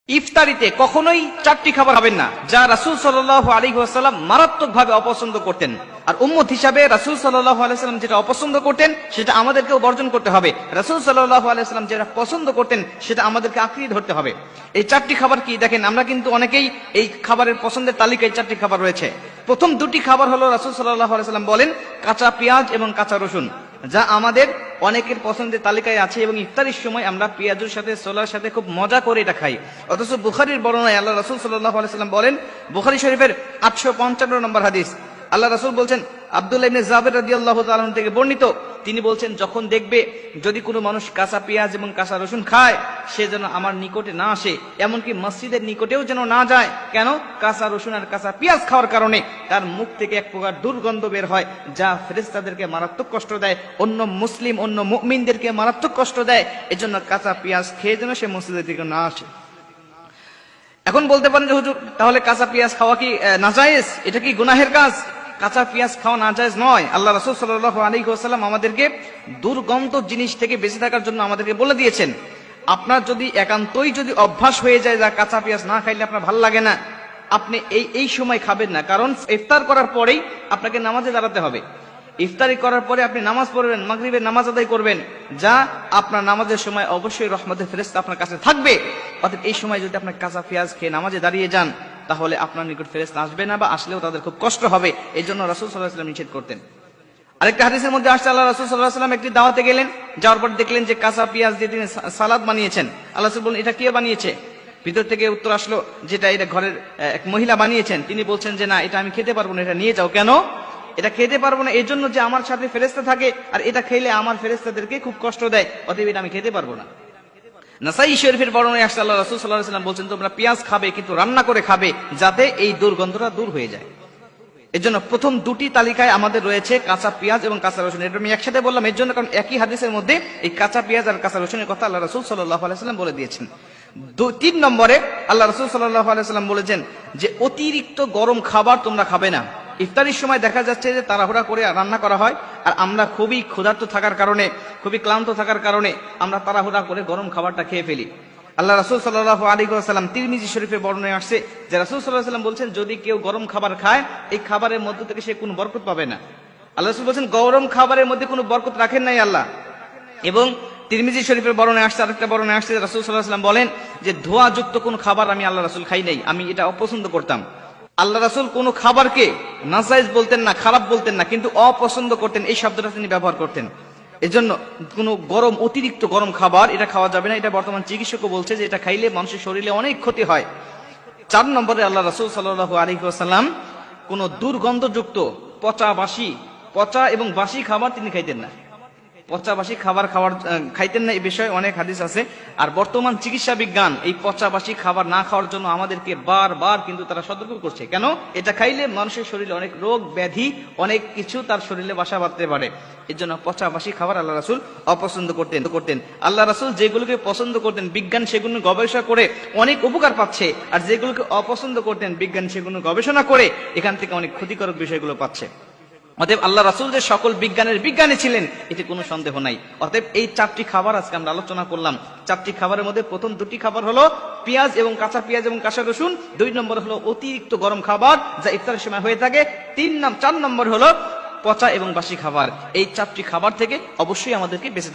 ইফতারিতে কখনোই চারটি খাবার খাবেন না, যা রাসূল সাল্লাল্লাহু আলাইহি ওয়াসাল্লাম মারাত্মকভাবে অপছন্দ করতেন। আর উম্মত হিসাবে রাসূল সাল্লাল্লাহু আলাইহি ওয়াসাল্লাম যেটা অপছন্দ করতেন সেটা আমাদেরকেও বর্জন করতে হবে। রাসূল সাল্লাল্লাহু আলাইহি ওয়াসাল্লাম যেটা পছন্দ করতেন সেটা আমাদেরকে আঁকড়িয়ে ধরতে হবে। এই চারটি খাবার কি দেখেন, আমরা কিন্তু অনেকেই এই খাবারের পছন্দের তালিকায় চারটি খাবার রয়েছে। প্রথম দুটি খাবার হলো রাসূল সাল্লাল্লাহু আলাইহি ওয়াসাল্লাম বলেন কাঁচা পেঁয়াজ এবং কাঁচা রসুন, যা আমাদের অনেকের পছন্দের তালিকায় আছে এবং ইফতারির সময় আমরা পেঁয়াজের সাথে ছোলার সাথে খুব মজা করে এটা খাই। অথচ বুখারীর বর্ণনায় আল্লাহ রাসূল সাল্লাল্লাহু আলাইহি ওয়াসাল্লাম বলেন, বুখারী শরীফের 855 নম্বর হাদিস, আল্লাহ রাসূল বলছেন, আব্দুল্লাহ ইবনে জাবের রাদিয়াল্লাহু তাআলা থেকে বর্ণিত, তিনি বলছেন, যখন দেখবে যদি কোনো মানুষ কাঁচা পেঁয়াজ এবং কাঁচা রসুন খায়, সে যেন আমার নিকটে না আসে, এমনকি মসজিদের নিকটেও যেন না যায়। কেন? কাঁচা রসুন আর কাঁচা পেঁয়াজ খাওয়ার কারণে তার মুখ থেকে এক প্রকার দুর্গন্ধ বের হয়, যা ফেরেশতাদেরকে মারাত্মক কষ্ট দেয়, অন্য মুসলিম অন্য মুমিনদেরকে মারাত্মক কষ্ট দেয়। এজন্য কাঁচা পেঁয়াজ খেয়ে যেন সে মসজিদের দিকে না আসে। এখন বলতে পারেন যে হুজুর, তাহলে কাঁচা পেঁয়াজ খাওয়া কি নাজায়েজ? এটা কি গুনাহের কাজ? কাঁচা পেঁয়াজ খাওয়া নাজায়েজ নয়। আল্লাহ রাসূল সাল্লাল্লাহু আলাইহি ওয়াসাল্লাম আমাদেরকে দুর্গন্ধ জিনিস থেকে বেঁচে থাকার জন্য আমাদেরকে বলে দিয়েছেন। আপনার যদি একান্তই যদি অভ্যাস হয়ে যায় যা কাঁচা পেঁয়াজ না খাইলে আপনার ভালো লাগে না, আপনি এই সময় খাবেন না। কারণ ইফতার করার পরেই আপনাকে নামাজে দাঁড়াতে হবে। ইফতারি করার পরে আপনি নামাজ পড়বেন, মাগরিবের নামাজ আদায় করবেন, যা আপনার নামাজের সময় অবশ্যই রহমতের ফেরেশতা আপনার কাছে থাকবে। অর্থাৎ এই সময় যদি আপনার কাঁচা পেঁয়াজ খেয়ে নামাজে দাঁড়িয়ে যান, তাহলে আপনার নিকট ফেরেশতা আসবে না, বা আসলেও তাদের খুব কষ্ট হবে। এই জন্য রাসূল সাল্লাল্লাহু আলাইহি ওয়াসাল্লাম নিষেধ করতেন। আরেকটা হাদিসের মধ্যে আসছে, আল্লাহ রাসূল সাল্লাল্লাহু আলাইহি ওয়াসাল্লাম একটি দাওয়াতে গেলেন, যাওয়ার পর দেখলেন যে কাঁচা পেঁয়াজ দিয়ে তিনি সালাদ বানিয়েছেন। আল্লাহ রাসূল বললেন, এটা কে বানিয়েছে? ভিতর থেকে উত্তর আসলো যেটা এটা ঘরের এক মহিলা বানিয়েছেন। তিনি বলছেন যে না, এটা আমি খেতে পারবো না, এটা নিয়ে যাও। কেন? এটা খেতে পারবো না এই জন্য যে আমার সাথে ফেরেশতা থাকে, আর এটা খেলে আমার ফেরেশতাদেরকে খুব কষ্ট দেয়, অতএব এটা আমি খেতে পারবো না। নাসাই শরীফের বর্ণনায় আসছে, আল্লাহ রাসূল সাল্লাল্লাহু আলাইহি ওয়াসাল্লাম বলছেন, তোমরা পেঁয়াজ খাবে কিন্তু রান্না করে খাবে, যাতে এই দুর্গন্ধটা দূর হয়ে যায়। এজন্য প্রথম দুটি তালিকায় আমাদের রয়েছে কাঁচা পেঁয়াজ এবং কাঁচা রসুন। এটা আমি একসাথে বললাম এর জন্য, কারণ একই হাদিসের মধ্যে এই কাঁচা পেঁয়াজ আর কাঁচা রসুনের কথা আল্লাহ রাসূল সাল্লাল্লাহু আলাইহি ওয়াসাল্লাম বলে দিয়েছেন। 3 নম্বরে আল্লাহ রাসূল সাল্লাল্লাহু আলাইহি ওয়াসাল্লাম বলেছেন যে অতিরিক্ত গরম খাবার তোমরা খাবে না। ইফতারির সময় দেখা যাচ্ছে যে তাড়াহুড়া করে রান্না করা হয়, আর আমরা খুবই ক্ষুধার্ত থাকার কারণে, খুবই ক্লান্ত থাকার কারণে আমরা তাড়াহুড়া করে গরম খাবারটা খেয়ে ফেলি। আল্লাহ রাসূল সাল্লাল্লাহু আলাইহি ওয়াসাল্লাম তিরমিজি শরীফে বর্ণনায় আসছে যে রাসূল সাল্লাল্লাহু আলাইহি ওয়াসাল্লাম বলছেন, যদি কেউ গরম খাবার খায়, এই খাবারের মধ্য থেকে সে কোনো বরকত পাবে না। আল্লাহ রাসূল বলছেন, গরম খাবারের মধ্যে কোনো বরকত রাখেন নাই আল্লাহ। এবং তিরমিজি শরীফের বর্ণনায় আসছে, আরেকটা বর্ণনায় আসছে রাসূল সাল্লাল্লাহু আলাইহি ওয়াসাল্লাম বলেন যে ধোঁয়াযুক্ত কোন খাবার আমি আল্লাহ রাসূল খাই নাই, আমি এটা অপছন্দ করতাম। আল্লাহ রাসূল কোন খাবারকে নাজায়েজ বলতেন না, খারাপ বলতেন না, কিন্তু অপছন্দ করতেন, এই শব্দটা তিনি ব্যবহার করতেন। এজন্য কোন গরম, অতিরিক্ত গরম খাবার এটা খাওয়া যাবে না। এটা বর্তমান চিকিৎসকও বলছে যে এটা খাইলে মানুষের শরীরে অনেক ক্ষতি হয়। 4 নম্বরে আল্লাহ রাসূল সাল্লাল্লাহু আলাইহি ওয়াসাল্লাম কোন দুর্গন্ধযুক্ত পচা এবং বাসি খাবার তিনি খাইতেন না। পচা বাসি খাবার খাইতেন না, এই বিষয়ে অনেক হাদিস আছে। আর বর্তমান চিকিৎসা বিজ্ঞান এই পচা বাসি খাবার না খাওয়ার জন্য আমাদেরকে বারবার কিন্তু তারা সতর্ক করছে। কেন? এটা খাইলে মানুষের শরীরে অনেক রোগ ব্যাধি, অনেক কিছু তার শরীরে বাসা বাঁধতে পারে। এর জন্য পচা বাসি খাবার আল্লাহ রাসূল অপছন্দ করতেন। আল্লাহ রাসূল যেগুলোকে পছন্দ করতেন, বিজ্ঞান সেগুলো গবেষণা করে অনেক উপকার পাচ্ছে, আর যেগুলোকে অপছন্দ করতেন, বিজ্ঞান সেগুলো গবেষণা করে এখান থেকে অনেক ক্ষতিকারক বিষয়গুলো পাচ্ছে। অতএব আল্লাহ রাসূল যে সকল বিজ্ঞানের বিজ্ঞানী ছিলেন, এতে কোনো সন্দেহ নাই। অতএব এই 4টি খাবার আজকে আমরা আলোচনা করলাম। 4টি খাবারের মধ্যে প্রথম 2টি খাবার হলো পেঁয়াজ এবং কাঁচা পেঁয়াজ এবং কাঁচা রসুন। 2 নম্বর হলো অতিরিক্ত গরম খাবার, যা ইফতারের সময় হয়ে থাকে। 4 নম্বর হলো পচা এবং বাসি খাবার। এই 4টি খাবার থেকে অবশ্যই আমাদেরকে বেঁচে